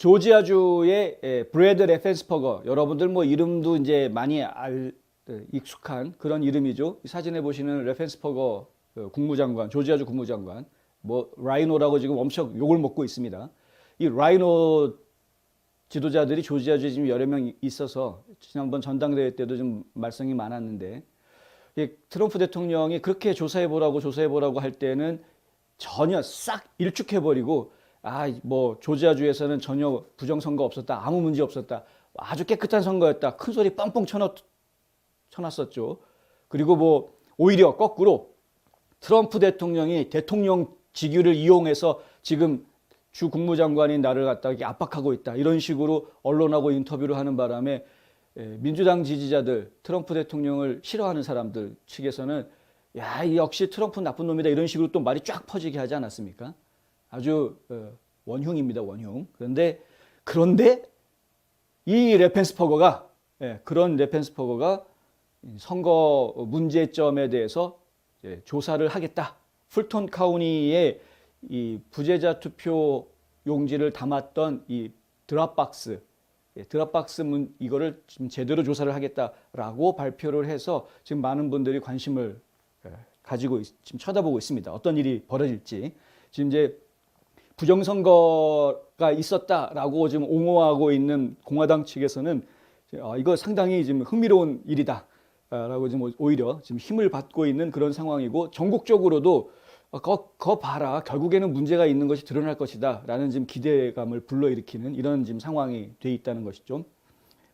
조지아주의 브래드 래펜스퍼거, 여러분들 뭐 이름도 이제 많이 익숙한 그런 이름이죠. 사진에 보시는 래펜스퍼거 국무장관, 조지아주 국무장관, 뭐 라이노라고 지금 엄청 욕을 먹고 있습니다. 이 라이노 지도자들이 조지아주에 지금 여러 명 있어서 지난번 전당대회 때도 좀 말썽이 많았는데, 트럼프 대통령이 그렇게 조사해보라고 할 때는 전혀 싹 일축해버리고, 뭐 조지아주에서는 전혀 부정선거 없었다, 아무 문제 없었다, 아주 깨끗한 선거였다, 큰 소리 뻥뻥 쳐놨었죠. 그리고 뭐 오히려 거꾸로 트럼프 대통령이 대통령 직위를 이용해서 지금 주 국무장관인 나를 갖다가 압박하고 있다, 이런 식으로 언론하고 인터뷰를 하는 바람에 민주당 지지자들, 트럼프 대통령을 싫어하는 사람들 측에서는 역시 트럼프 나쁜 놈이다, 이런 식으로 또 말이 쫙 퍼지게 하지 않았습니까? 아주 원흉입니다, 원흉. 그런데 이 래펜스퍼거가, 그런 래펜스퍼거가 선거 문제점에 대해서 조사를 하겠다. 풀톤 카운티의 이 부재자 투표 용지를 담았던 이 드랍박스 이거를 지금 제대로 조사를 하겠다라고 발표를 해서 지금 많은 분들이 관심을 가지고 지금 쳐다보고 있습니다. 어떤 일이 벌어질지. 지금 이제 부정선거가 있었다라고 지금 옹호하고 있는 공화당 측에서는 이거 상당히 지금 흥미로운 일이다라고 지금 오히려 지금 힘을 받고 있는 그런 상황이고, 전국적으로도 거 봐라, 결국에는 문제가 있는 것이 드러날 것이다 라는 지금 기대감을 불러일으키는 이런 지금 상황이 돼 있다는 것이죠.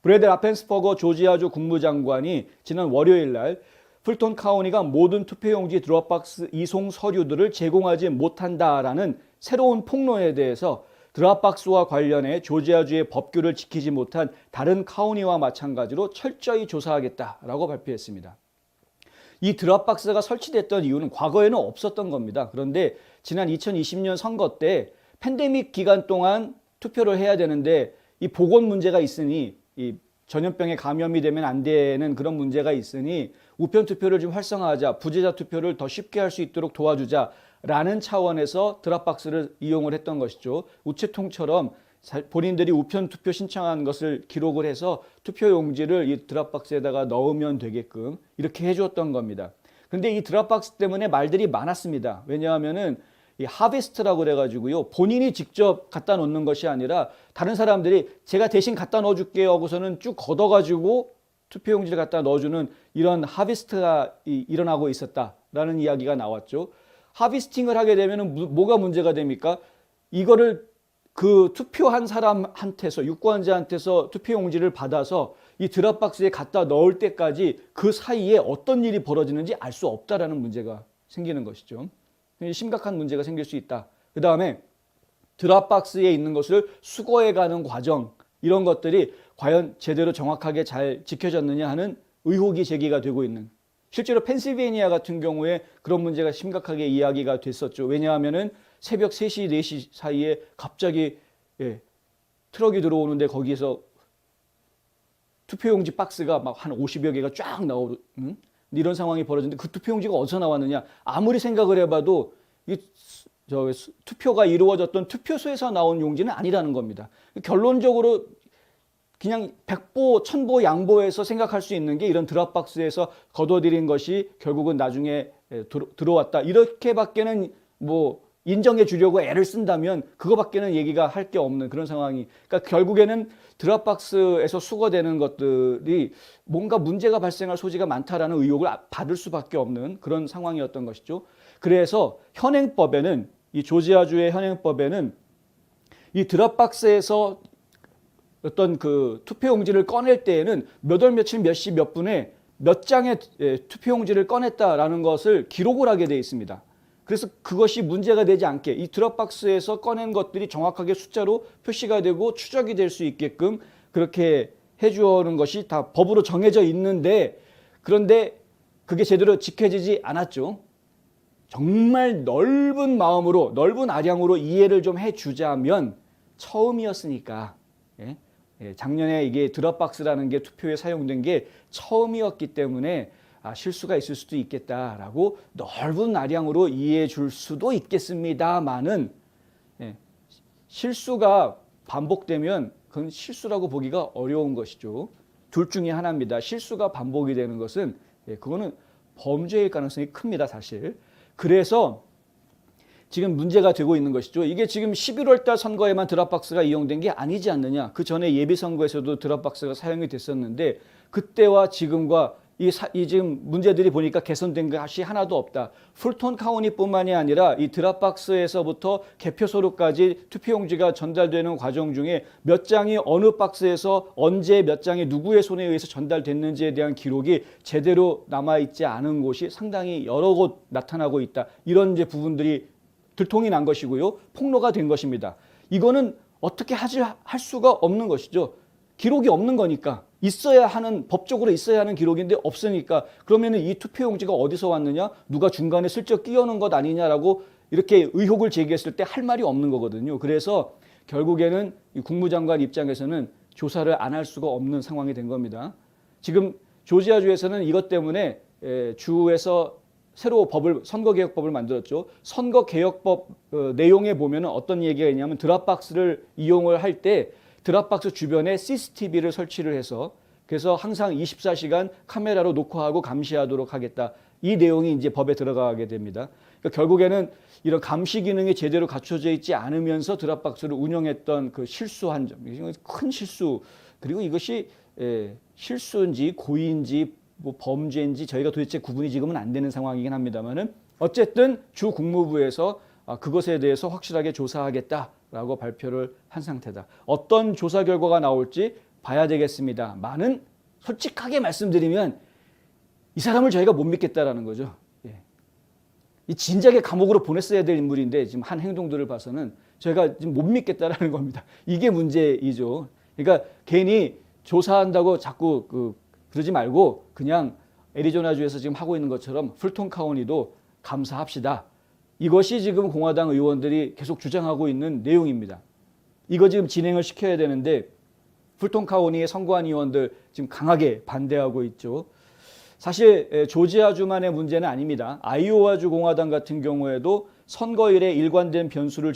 브래드 래펜스퍼거 조지아주 국무장관이 지난 월요일 날 풀톤 카운티가 모든 투표용지 드롭박스 이송 서류들을 제공하지 못한다라는 새로운 폭로에 대해서 드롭박스와 관련해 조지아주의 법규를 지키지 못한 다른 카운티와 마찬가지로 철저히 조사하겠다라고 발표했습니다. 이 드롭박스가 설치됐던 이유는 과거에는 없었던 겁니다. 그런데 지난 2020년 선거 때 팬데믹 기간 동안 투표를 해야 되는데 이 보건 문제가 있으니, 이 전염병에 감염이 되면 안 되는 그런 문제가 있으니 우편 투표를 좀 활성화하자, 부재자 투표를 더 쉽게 할 수 있도록 도와주자라는 차원에서 드롭박스를 이용을 했던 것이죠. 우체통처럼 본인들이 우편 투표 신청한 것을 기록을 해서 투표 용지를 이 드롭박스에다가 넣으면 되게끔 이렇게 해주었던 겁니다. 그런데 이 드롭박스 때문에 말들이 많았습니다. 왜냐하면은 이 하베스트라고 그래가지고요, 본인이 직접 갖다 놓는 것이 아니라 다른 사람들이 제가 대신 갖다 넣어줄게요 하고서는 쭉 걷어가지고 투표용지를 갖다 넣어주는 이런 하베스트가 일어나고 있었다라는 이야기가 나왔죠. 하베스팅을 하게 되면 뭐가 문제가 됩니까? 이거를 그 투표한 사람한테서, 유권자한테서 투표용지를 받아서 이 드롭박스에 갖다 넣을 때까지 그 사이에 어떤 일이 벌어지는지 알 수 없다라는 문제가 생기는 것이죠. 심각한 문제가 생길 수 있다. 그 다음에 드롭박스에 있는 것을 수거해가는 과정, 이런 것들이 과연 제대로 정확하게 잘 지켜졌느냐 하는 의혹이 제기가 되고 있는, 실제로 펜실베이니아 같은 경우에 그런 문제가 심각하게 이야기가 됐었죠. 왜냐하면은 새벽 3시, 4시 사이에 갑자기 트럭이 들어오는데 거기에서 투표용지 박스가 막 한 50여 개가 쫙 나오는 이런 상황이 벌어졌는데, 그 투표용지가 어디서 나왔느냐? 아무리 생각을 해봐도 투표가 이루어졌던 투표소에서 나온 용지는 아니라는 겁니다. 결론적으로 그냥 백보, 천보, 양보해서 생각할 수 있는 게 이런 드롭박스에서 거둬들인 것이 결국은 나중에 들어왔다, 이렇게밖에는 뭐 인정해 주려고 애를 쓴다면 그거밖에는 얘기가 할 게 없는 그런 상황이, 그러니까 결국에는 드롭박스에서 수거되는 것들이 뭔가 문제가 발생할 소지가 많다라는 의혹을 받을 수밖에 없는 그런 상황이었던 것이죠. 그래서 현행법에는, 이 조지아주의 현행법에는 이 드롭박스에서 어떤 그 투표용지를 꺼낼 때에는 몇 월 며칠 몇 시 몇 분에 몇 장의 투표용지를 꺼냈다라는 것을 기록을 하게 되어 있습니다. 그래서 그것이 문제가 되지 않게 이 드롭박스에서 꺼낸 것들이 정확하게 숫자로 표시가 되고 추적이 될 수 있게끔 그렇게 해주는 것이 다 법으로 정해져 있는데, 그런데 그게 제대로 지켜지지 않았죠. 정말 넓은 마음으로, 넓은 아량으로 이해를 좀 해주자면, 처음이었으니까, 작년에 이게 드롭박스라는 게 투표에 사용된 게 처음이었기 때문에 실수가 있을 수도 있겠다라고 넓은 아량으로 이해해 줄 수도 있겠습니다만은, 실수가 반복되면 그건 실수라고 보기가 어려운 것이죠. 둘 중에 하나입니다. 실수가 반복이 되는 것은 그거는 범죄일 가능성이 큽니다, 사실. 그래서 지금 문제가 되고 있는 것이죠. 이게 지금 11월 달 선거에만 드랍박스가 이용된 게 아니지 않느냐. 그 전에 예비선거에서도 드랍박스가 사용이 됐었는데 그때와 지금과 이 지금 문제들이 보니까 개선된 것이 하나도 없다. 풀톤 카운티뿐만이 아니라 이 드랍박스에서부터 개표소로까지 투표용지가 전달되는 과정 중에 몇 장이 어느 박스에서 언제 몇 장이 누구의 손에 의해서 전달됐는지에 대한 기록이 제대로 남아있지 않은 곳이 상당히 여러 곳 나타나고 있다. 이런 이제 부분들이 들통이 난 것이고요. 폭로가 된 것입니다. 이거는 어떻게 할 수가 없는 것이죠. 기록이 없는 거니까. 있어야 하는, 법적으로 있어야 하는 기록인데 없으니까 그러면은 이 투표용지가 어디서 왔느냐? 누가 중간에 슬쩍 끼워놓은 것 아니냐라고 이렇게 의혹을 제기했을 때 할 말이 없는 거거든요. 그래서 결국에는 이 국무장관 입장에서는 조사를 안 할 수가 없는 상황이 된 겁니다. 지금 조지아주에서는 이것 때문에 주에서 새로 선거개혁법을 만들었죠. 선거개혁법 내용에 보면은 어떤 얘기가 있냐면 드랍박스를 이용을 할 때 드랍박스 주변에 CCTV를 설치를 해서 그래서 항상 24시간 카메라로 녹화하고 감시하도록 하겠다. 이 내용이 이제 법에 들어가게 됩니다. 그러니까 결국에는 이런 감시 기능이 제대로 갖춰져 있지 않으면서 드랍박스를 운영했던 그 실수한 점, 큰 실수. 그리고 이것이 실수인지 고의인지 뭐 범죄인지 저희가 도대체 구분이 지금은 안 되는 상황이긴 합니다만은 어쨌든 주 국무부에서 그것에 대해서 확실하게 조사하겠다라고 발표를 한 상태다. 어떤 조사 결과가 나올지 봐야 되겠습니다만은 솔직하게 말씀드리면 이 사람을 저희가 못 믿겠다라는 거죠. 이 진작에 감옥으로 보냈어야 될 인물인데 지금 한 행동들을 봐서는 저희가 지금 못 믿겠다라는 겁니다. 이게 문제이죠. 그러니까 괜히 조사한다고 자꾸 그러지 말고 그냥 애리조나주에서 지금 하고 있는 것처럼 풀톤 카운티도 감사합시다. 이것이 지금 공화당 의원들이 계속 주장하고 있는 내용입니다. 이거 지금 진행을 시켜야 되는데 풀톤 카운티의 선거안 의원들 지금 강하게 반대하고 있죠. 사실 조지아주만의 문제는 아닙니다. 아이오와주 공화당 같은 경우에도 선거일에 일관된 변수를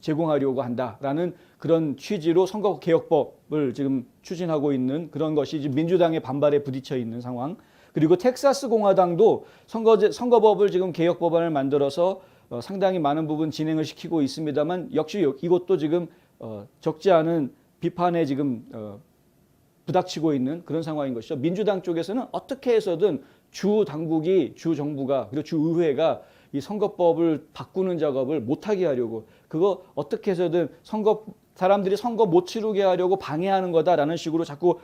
제공하려고 한다라는 그런 취지로 선거개혁법을 지금 추진하고 있는 그런 것이 지금 민주당의 반발에 부딪혀 있는 상황. 그리고 텍사스 공화당도 선거법을 지금 개혁 법안을 만들어서 상당히 많은 부분 진행을 시키고 있습니다만 역시 이것도 지금 적지 않은 비판에 지금 부닥치고 있는 그런 상황인 것이죠. 민주당 쪽에서는 어떻게 해서든 주 당국이, 주 정부가, 그리고 주 의회가 이 선거법을 바꾸는 작업을 못하게 하려고 그거 어떻게 해서든 사람들이 선거 못 치르게 하려고 방해하는 거다라는 식으로 자꾸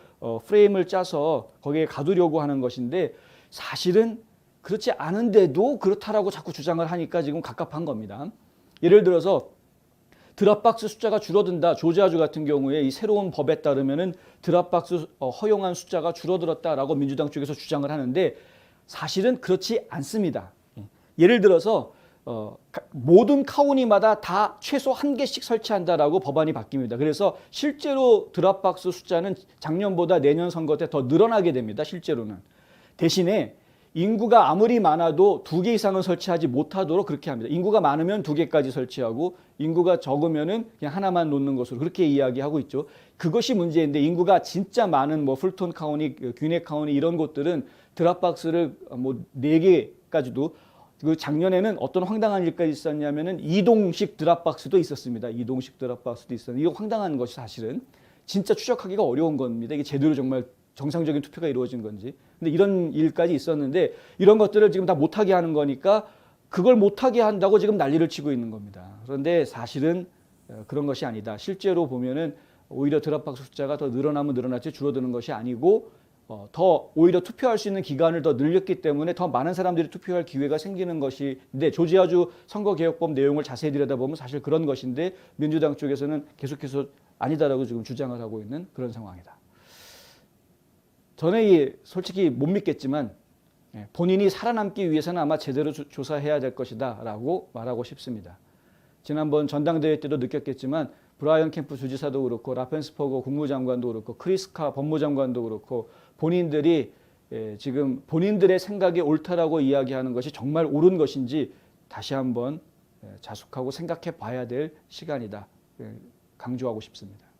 프레임을 짜서 거기에 가두려고 하는 것인데 사실은 그렇지 않은데도 그렇다라고 자꾸 주장을 하니까 지금 갑갑한 겁니다. 예를 들어서 드랍박스 숫자가 줄어든다. 조지아주 같은 경우에 이 새로운 법에 따르면은 드랍박스 허용한 숫자가 줄어들었다라고 민주당 쪽에서 주장을 하는데 사실은 그렇지 않습니다. 예를 들어서 모든 카운티마다 다 최소 1개씩 설치한다라고 법안이 바뀝니다. 그래서 실제로 드랍박스 숫자는 작년보다 내년 선거 때 더 늘어나게 됩니다. 실제로는. 대신에 인구가 아무리 많아도 2개 이상은 설치하지 못하도록 그렇게 합니다. 인구가 많으면 2개까지 설치하고 인구가 적으면은 그냥 하나만 놓는 것으로 그렇게 이야기하고 있죠. 그것이 문제인데 인구가 진짜 많은 뭐 풀톤 카운티, 귀넷 카운티 이런 곳들은 드랍박스를 뭐 4개까지도 그 작년에는 어떤 황당한 일까지 있었냐면은 이동식 드랍박스도 있었습니다. 이동식 드랍박스도 있었는데 이거 황당한 것이 사실은 진짜 추적하기가 어려운 겁니다. 이게 제대로 정말 정상적인 투표가 이루어진 건지. 근데 이런 일까지 있었는데 이런 것들을 지금 다 못하게 하는 거니까 그걸 못하게 한다고 지금 난리를 치고 있는 겁니다. 그런데 사실은 그런 것이 아니다. 실제로 보면은 오히려 드랍박스 숫자가 더 늘어나면 늘어났지 줄어드는 것이 아니고 더 오히려 투표할 수 있는 기간을 더 늘렸기 때문에 더 많은 사람들이 투표할 기회가 생기는 것인데 조지아주 선거개혁법 내용을 자세히 들여다보면 사실 그런 것인데 민주당 쪽에서는 계속해서 아니다라고 지금 주장을 하고 있는 그런 상황이다. 저는 솔직히 못 믿겠지만 본인이 살아남기 위해서는 아마 제대로 조사해야 될 것이다 라고 말하고 싶습니다. 지난번 전당대회 때도 느꼈겠지만 브라이언 캠프 주지사도 그렇고 라펜스퍼거 국무장관도 그렇고 크리스카 법무장관도 그렇고 본인들이 지금 본인들의 생각이 옳다라고 이야기하는 것이 정말 옳은 것인지 다시 한번 자숙하고 생각해 봐야 될 시간이다. 강조하고 싶습니다.